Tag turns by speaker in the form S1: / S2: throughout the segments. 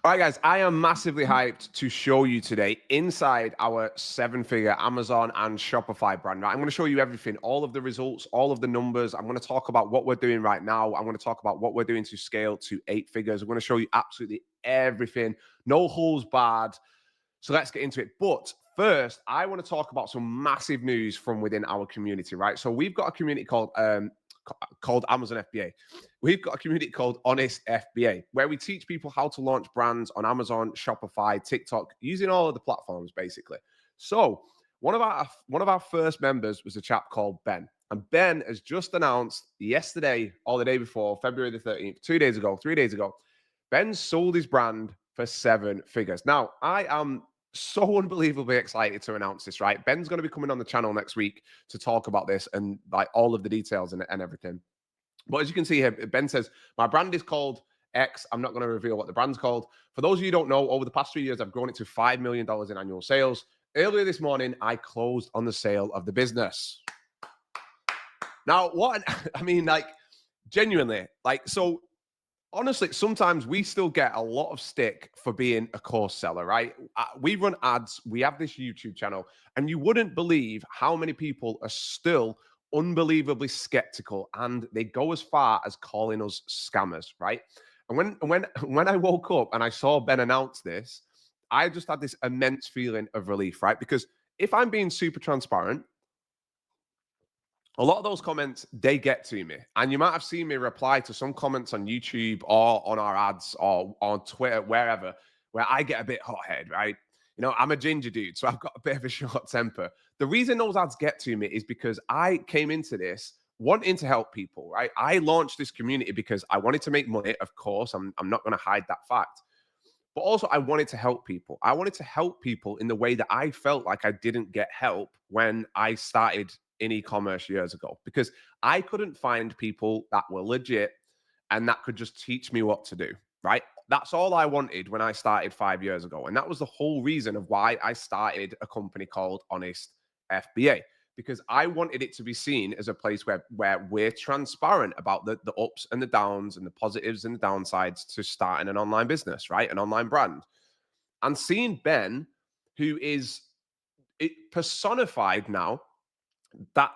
S1: All right, guys, I am massively hyped to show you today inside our seven-figure Amazon and Shopify brand. Right? I'm going to show you everything, all of the results, all of the numbers. I'm going to talk about what we're doing right now. I'm going to talk about what we're doing to scale to 8 figures. I'm going to show you absolutely everything, no holes barred. So let's get into it. But first, I want to talk about some massive news from within our community, right? So we've got a community called Amazon FBA. We've got a community called Honest FBA, where we teach people how to launch brands on Amazon, Shopify, TikTok, using all of the platforms, basically. So one of our first members was a chap called Ben. And Ben has just announced yesterday or the day before, February the 13th, 2 days ago, 3 days ago, Ben sold his brand for 7 figures. Now, I am so unbelievably excited to announce this, right? Ben's going to be coming on the channel next week to talk about this and like all of the details and everything. But as you can see here, Ben says, my brand is called X. I'm not going to reveal what the brand's called. For those of you who don't know, over the past 3 years, I've grown it to $5 million in annual sales. Earlier this morning, I closed on the sale of the business. Now, genuinely, so honestly, sometimes we still get a lot of stick for being a course seller, right? We run ads, we have this YouTube channel, and you wouldn't believe how many people are still unbelievably skeptical, and they go as far as calling us scammers, right? And when I woke up and I saw Ben announce this, I just had this immense feeling of relief, right? Because if I'm being super transparent, a lot of those comments, they get to me. And you might have seen me reply to some comments on YouTube or on our ads or on Twitter, wherever, where I get a bit hot-headed, right? You know, I'm a ginger dude, so I've got a bit of a short temper. The reason those ads get to me is because I came into this wanting to help people, right? I launched this community because I wanted to make money, of course. I'm not going to hide that fact. But also, I wanted to help people. I wanted to help people in the way that I felt like I didn't get help when I started in e-commerce years ago, because I couldn't find people that were legit and that could just teach me what to do, right? That's all I wanted when I started 5 years ago. And that was the whole reason of why I started a company called Honest FBA, because I wanted it to be seen as a place where we're transparent about the ups and the downs and the positives and the downsides to starting an online business, right? An online brand. And seeing Ben, who is personified now, that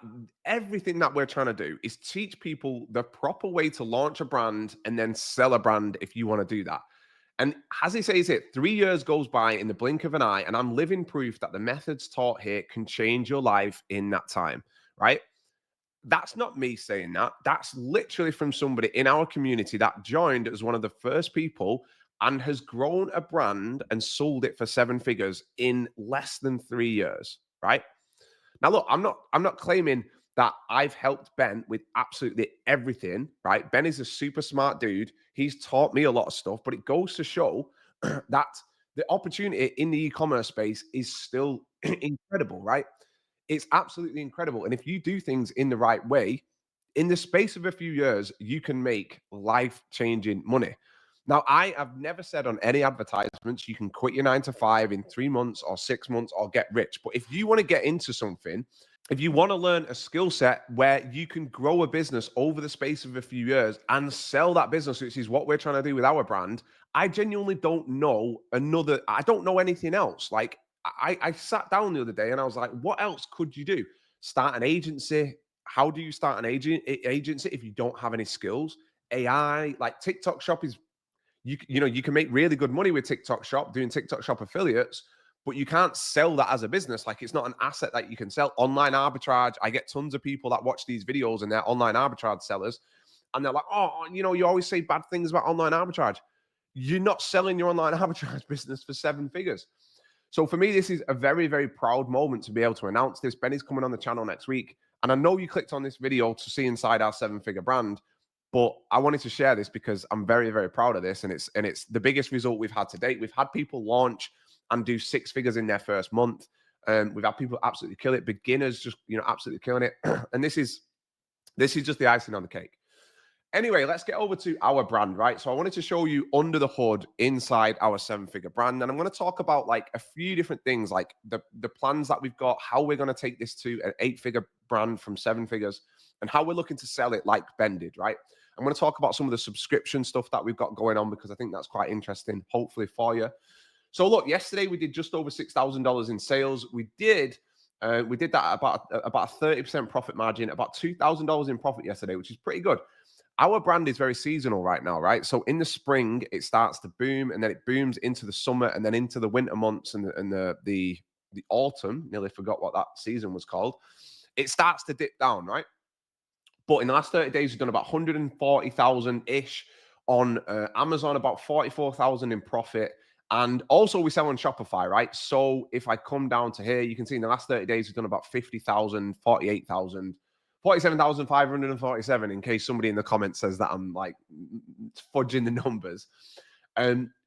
S1: everything that we're trying to do is teach people the proper way to launch a brand and then sell a brand if you want to do that. And as he says it, 3 years goes by in the blink of an eye, and I'm living proof that the methods taught here can change your life in that time, right? That's not me saying that. That's literally from somebody in our community that joined as one of the first people and has grown a brand and sold it for 7 figures in less than 3 years, right? Now, look, I'm not claiming that I've helped Ben with absolutely everything, right? Ben is a super smart dude. He's taught me a lot of stuff, but it goes to show that the opportunity in the e-commerce space is still incredible, right? It's absolutely incredible. And if you do things in the right way, in the space of a few years, you can make life-changing money. Now, I have never said on any advertisements you can quit your 9 to 5 in 3 months or 6 months or get rich. But if you want to get into something, if you want to learn a skill set where you can grow a business over the space of a few years and sell that business, which is what we're trying to do with our brand, I genuinely don't know I don't know anything else. Like I sat down the other day and I was like, what else could you do? Start an agency. How do you start an agency if you don't have any skills? AI, like TikTok shop is, you can make really good money with TikTok shop, doing TikTok shop affiliates, but you can't sell that as a business. Like, it's not an asset that you can sell. Online arbitrage, I get tons of people that watch these videos and they're online arbitrage sellers, and they're like, oh, you always say bad things about online arbitrage. You're not selling your online arbitrage business for 7 figures. So for me, this is a very, very proud moment to be able to announce this. Benny's coming on the channel next week, and I know you clicked on this video to see inside our 7-figure brand, but I wanted to share this because I'm very, very proud of this, and it's the biggest result we've had to date. We've had people launch and do 6 figures in their first month. We've had people absolutely kill it, beginners just absolutely killing it, and this is just the icing on the cake. Anyway, let's get over to our brand, right? So I wanted to show you under the hood inside our 7-figure brand, and I'm going to talk about like a few different things, like the plans that we've got, how we're going to take this to an 8-figure brand from 7 figures, and how we're looking to sell it like Ben did, right? I'm going to talk about some of the subscription stuff that we've got going on because I think that's quite interesting, hopefully for you. So look, yesterday we did just over $6,000 in sales. We did that at about a 30% profit margin, about $2,000 in profit yesterday, which is pretty good. Our brand is very seasonal right now, right? So in the spring, it starts to boom, and then it booms into the summer, and then into the winter months and the autumn. Nearly forgot what that season was called. It starts to dip down, right? But in the last 30 days, we've done about 140,000 ish on Amazon, about 44,000 in profit. And also we sell on Shopify, right? So if I come down to here, you can see in the last 30 days, we've done about 50,000, 48,000, 47,547, in case somebody in the comments says that I'm like fudging the numbers.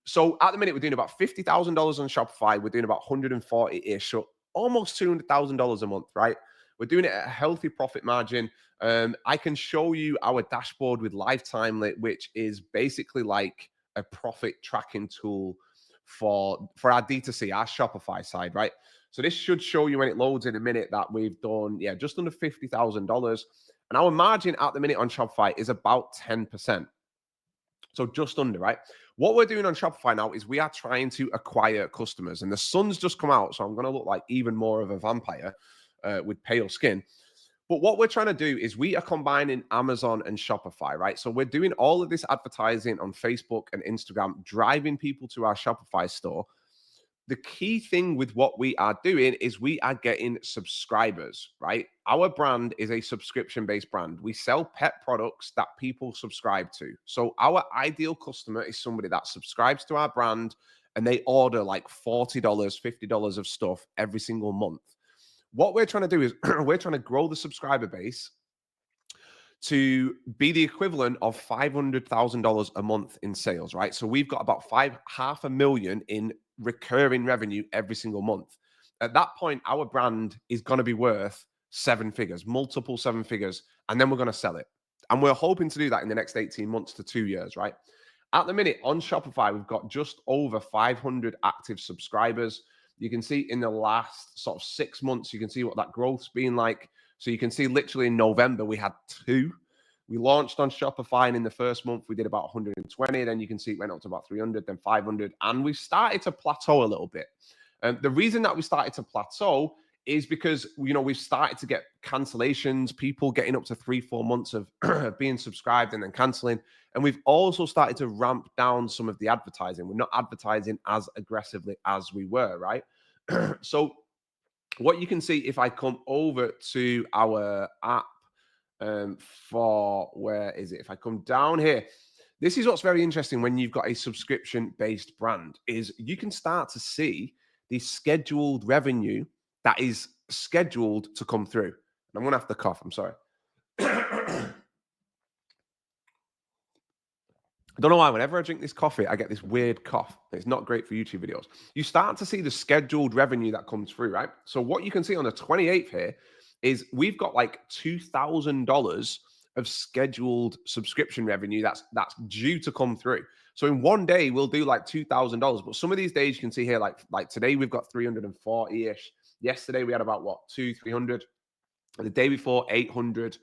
S1: So at the minute, we're doing about $50,000 on Shopify. We're doing about 140-ish, so almost $200,000 a month, right? We're doing it at a healthy profit margin. I can show you our dashboard with Lifetime, which is basically like a profit tracking tool for our D2C, our Shopify side, right? So this should show you when it loads in a minute that we've done, just under $50,000. And our margin at the minute on Shopify is about 10%. So just under, right? What we're doing on Shopify now is we are trying to acquire customers. And the sun's just come out, so I'm going to look like even more of a vampire with pale skin. But what we're trying to do is we are combining Amazon and Shopify, right? So we're doing all of this advertising on Facebook and Instagram, driving people to our Shopify store. The key thing with what we are doing is we are getting subscribers, right? Our brand is a subscription-based brand. We sell pet products that people subscribe to. So our ideal customer is somebody that subscribes to our brand and they order like $40, $50 of stuff every single month. What we're trying to do is we're trying to grow the subscriber base to be the equivalent of $500,000 a month in sales, right? So we've got about $500,000 in recurring revenue every single month. At that point, our brand is going to be worth seven figures, multiple seven figures, and then we're going to sell it. And we're hoping to do that in the next 18 months to 2 years, right? At the minute on Shopify, we've got just over 500 active subscribers. You can see in the last sort of 6 months, you can see what that growth's been like. So you can see literally in November, we had 2. We launched on Shopify, and in the first month, we did about 120. Then you can see it went up to about 300, then 500. And we started to plateau a little bit. The reason that we started to plateau is because, we've started to get cancellations, people getting up to 3-4 months of being subscribed and then canceling. And we've also started to ramp down some of the advertising. We're not advertising as aggressively as we were, right? So what you can see if I come over to our app where is it? If I come down here, this is what's very interesting when you've got a subscription-based brand is you can start to see the scheduled revenue that is scheduled to come through. And I'm going to have to cough. I'm sorry. I don't know why. Whenever I drink this coffee, I get this weird cough. It's not great for YouTube videos. You start to see the scheduled revenue that comes through, right? So what you can see on the 28th here is we've got like $2,000 of scheduled subscription revenue that's due to come through. So in one day, we'll do like $2,000. But some of these days you can see here, like today, we've got 340-ish. Yesterday, we had about 300. The day before, 800.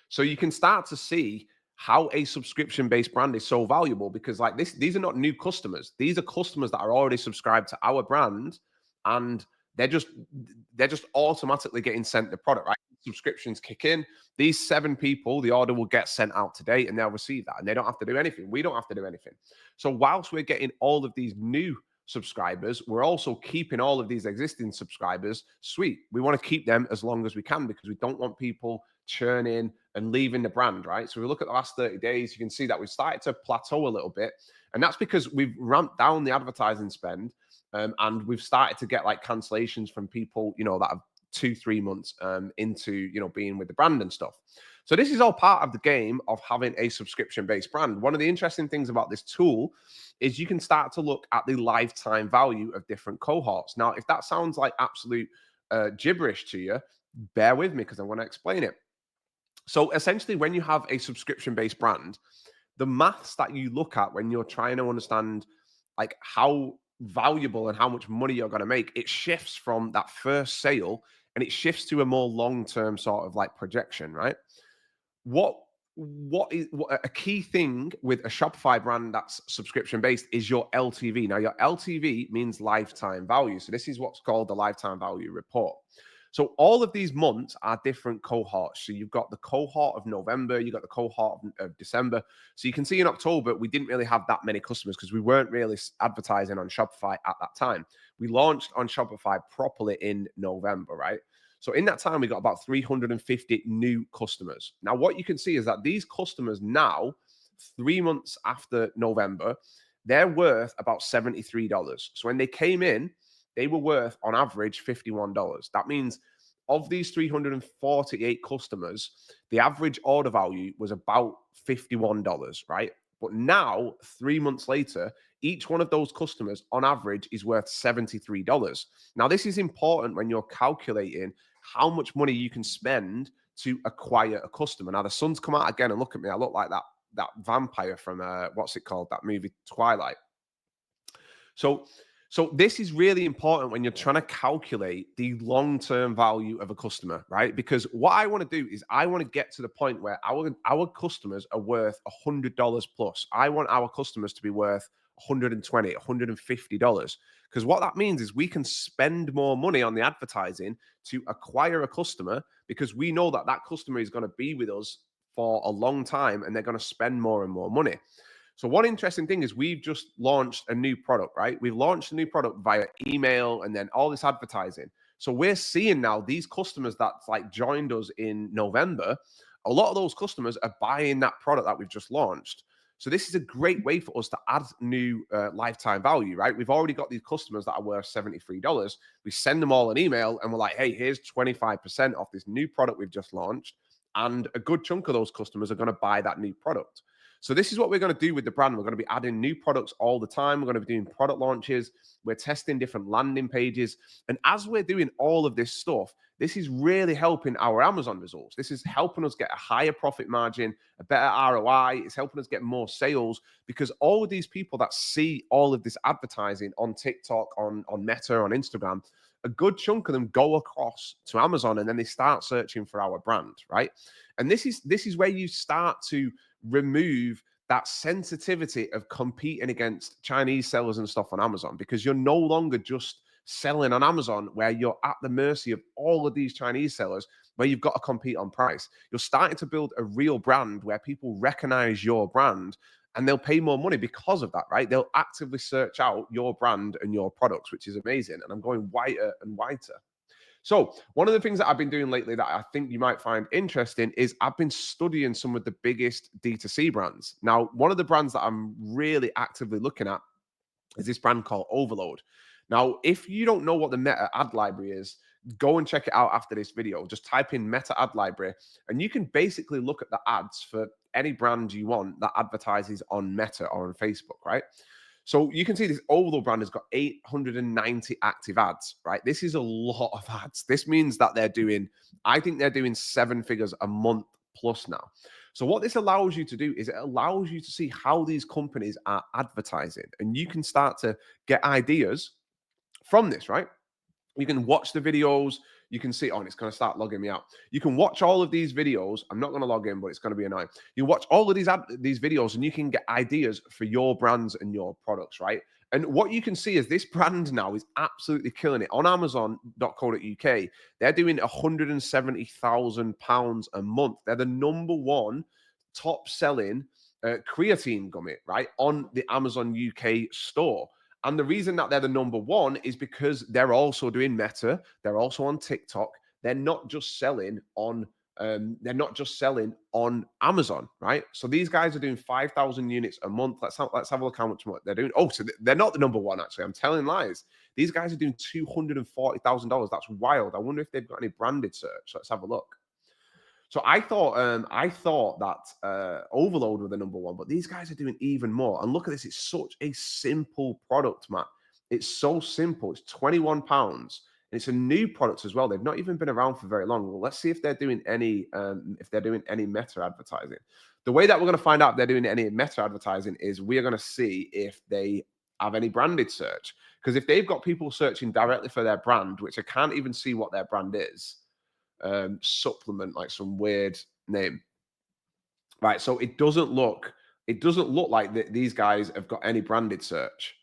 S1: So you can start to see how a subscription-based brand is so valuable because like these are not new customers. These are customers that are already subscribed to our brand, and they're just automatically getting sent the product, right? Subscriptions kick in. These 7 people, the order will get sent out today and they'll receive that and they don't have to do anything. We don't have to do anything. So whilst we're getting all of these new subscribers, we're also keeping all of these existing subscribers. Sweet. We want to keep them as long as we can because we don't want people churning and leaving the brand, right? So we look at the last 30 days, you can see that we've started to plateau a little bit. And that's because we've ramped down the advertising spend and we've started to get like cancellations from people, that have 2-3 months into, being with the brand and stuff. So this is all part of the game of having a subscription-based brand. One of the interesting things about this tool is you can start to look at the lifetime value of different cohorts. Now, if that sounds like absolute gibberish to you, bear with me because I want to explain it. So essentially, when you have a subscription-based brand, the maths that you look at when you're trying to understand like how valuable and how much money you're going to make, it shifts from that first sale and it shifts to a more long-term sort of like projection, right? What a key thing with a Shopify brand that's subscription based is your LTV. Now, your LTV means lifetime value. So this is what's called the lifetime value report. So all of these months are different cohorts. So you've got the cohort of November, you've got the cohort of December. So you can see in October, we didn't really have that many customers because we weren't really advertising on Shopify at that time. We launched on Shopify properly in November, right? So in that time, we got about 350 new customers. Now, what you can see is that these customers now, 3 months after November, they're worth about $73. So when they came in, they were worth on average $51. That means of these 348 customers, the average order value was about $51, right? But now, 3 months later, each one of those customers on average is worth $73. Now, this is important when you're calculating how much money you can spend to acquire a customer. Now, the sun's come out again, and look at me. I look like that vampire from what's it called? That movie Twilight. So this is really important when you're trying to calculate the long-term value of a customer, right? Because what I want to do is I want to get to the point where our customers are worth $100 plus. I want our customers to be worth $120, $150. Because what that means is we can spend more money on the advertising to acquire a customer because we know that that customer is going to be with us for a long time and they're going to spend more and more money. So one interesting thing is we've just launched a new product, right? We've launched a new product via email and then all this advertising. So we're seeing now these customers that's like joined us in November, a lot of those customers are buying that product that we've just launched. So this is a great way for us to add new lifetime value, right? We've already got these customers that are worth $73. We send them all an email and we're like, hey, here's 25% off this new product we've just launched. And a good chunk of those customers are going to buy that new product. So this is what we're going to do with the brand. We're going to be adding new products all the time. We're going to be doing product launches. We're testing different landing pages. And as we're doing all of this stuff, this is really helping our Amazon results. This is helping us get a higher profit margin, a better ROI. It's helping us get more sales because all of these people that see all of this advertising on TikTok, on Meta, on Instagram, a good chunk of them go across to Amazon and then they start searching for our brand, right? And this is where you start to remove that sensitivity of competing against Chinese sellers and stuff on Amazon because you're no longer just selling on Amazon where you're at the mercy of all of these Chinese sellers where you've got to compete on price. You're starting to build a real brand where people recognize your brand and they'll pay more money because of that, right? They'll actively search out your brand and your products, which is amazing. And I'm going whiter and whiter. So one of the things that I've been doing lately that I think you might find interesting is I've been studying some of the biggest D2C brands. Now, one of the brands that I'm really actively looking at is this brand called Overload. Now, if you don't know what the Meta ad library is, go and check it out after this video. Just type in Meta ad library and you can basically look at the ads for any brand you want that advertises on Meta or on Facebook, right? So you can see this Overload brand has got 890 active ads, right? This is a lot of ads. This means that I think they're doing 7 figures a month plus now. So what this allows you to do is it allows you to see how these companies are advertising and you can start to get ideas from this, right? You can watch the videos. You can see, it's going to start logging me out. You can watch all of these videos. I'm not going to log in, but it's going to be annoying. You watch all of these videos and you can get ideas for your brands and your products, right? And what you can see is this brand now is absolutely killing it. On Amazon.co.uk, they're doing £170,000 a month. They're the number one top selling creatine gummy, right, on the Amazon UK store. And the reason that they're the number one is because they're also doing Meta. They're also on TikTok. They're not just selling on Amazon, right? So these guys are doing 5,000 units a month. Let's have a look how much more they're doing. Oh, so they're not the number one, actually. I'm telling lies. These guys are doing $240,000. That's wild. I wonder if they've got any branded search. Let's have a look. So I thought that Overload were the number one, but these guys are doing even more. And look at this. It's such a simple product, Matt. It's so simple. It's £21. And it's a new product as well. They've not even been around for very long. Well, let's see if they're doing any Meta advertising. The way that we're going to find out if they're doing any Meta advertising is we are going to see if they have any branded search. Because if they've got people searching directly for their brand, which I can't even see what their brand is, supplement, like some weird name. right? So it doesn't look like these guys have got any branded search,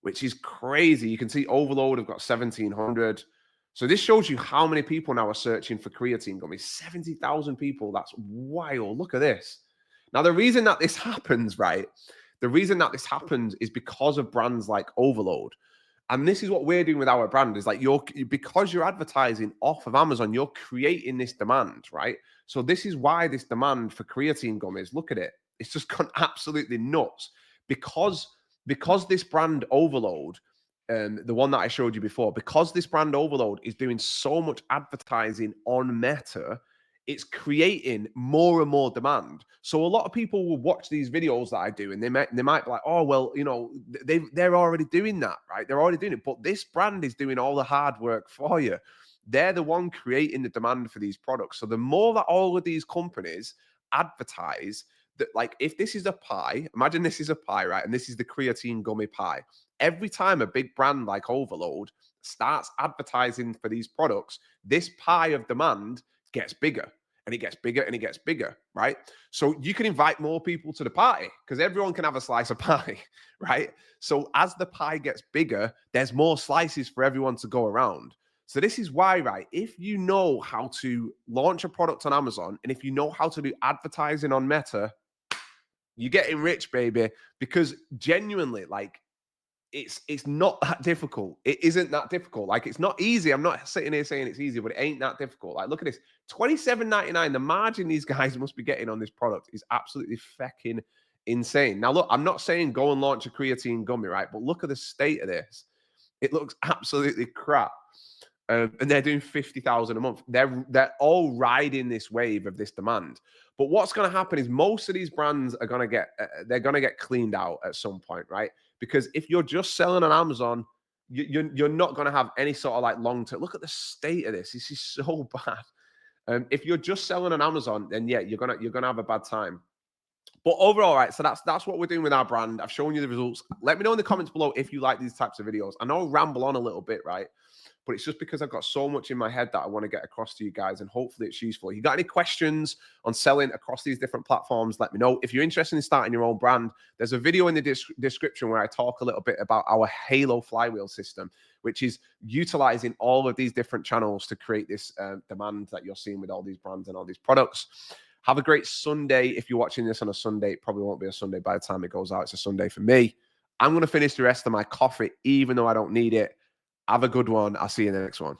S1: which is crazy. You can see Overload have got 1,700. So this shows you how many people now are searching for creatine gummies. 70,000 people. That's wild. Look at this. Now, the reason that this happens, right? The reason that this happens is because of brands like Overload. And this is what we're doing with our brand is like because you're advertising off of Amazon, you're creating this demand, right? So this is why this demand for creatine gummies, look at it. It's just gone absolutely nuts because this brand Overload, the one that I showed you before, because this brand Overload is doing so much advertising on Meta, it's creating more and more demand. So a lot of people will watch these videos that I do, and they might be like, oh well, they're already doing that, right? They're already doing it, but this brand is doing all the hard work for you. They're the one creating the demand for these products. So the more that all of these companies advertise that, like, if this is a pie, imagine this is a pie, right? And this is the creatine gummy pie. Every time a big brand like Overload starts advertising for these products, this pie of demand gets bigger and it gets bigger and it gets bigger, right? So you can invite more people to the party because everyone can have a slice of pie, right? So as the pie gets bigger, there's more slices for everyone to go around. So this is why, right? If you know how to launch a product on Amazon and if you know how to do advertising on Meta, you're getting rich, baby, because genuinely, like, it's not that difficult. It isn't that difficult. Like, it's not easy. I'm not sitting here saying it's easy, but it ain't that difficult. Like, look at this. $27.99. The margin these guys must be getting on this product is absolutely fucking insane. Now, look, I'm not saying go and launch a creatine gummy, right? But look at the state of this. It looks absolutely crap. And they're doing 50,000 a month. They're all riding this wave of this demand. But what's going to happen is most of these brands are going to get cleaned out at some point, right? Because if you're just selling on Amazon, you're not going to have any sort of like long term. Look at the state of this. This is so bad. If you're just selling on Amazon, then yeah, you're gonna have a bad time. But overall, right, so that's what we're doing with our brand. I've shown you the results. Let me know in the comments below if you like these types of videos. I know I ramble on a little bit, right? But it's just because I've got so much in my head that I want to get across to you guys, and hopefully it's useful. If you got any questions on selling across these different platforms, let me know. If you're interested in starting your own brand, there's a video in the description where I talk a little bit about our Halo flywheel system, which is utilizing all of these different channels to create this demand that you're seeing with all these brands and all these products. Have a great Sunday. If you're watching this on a Sunday, it probably won't be a Sunday by the time it goes out. It's a Sunday for me. I'm going to finish the rest of my coffee, even though I don't need it. Have a good one. I'll see you in the next one.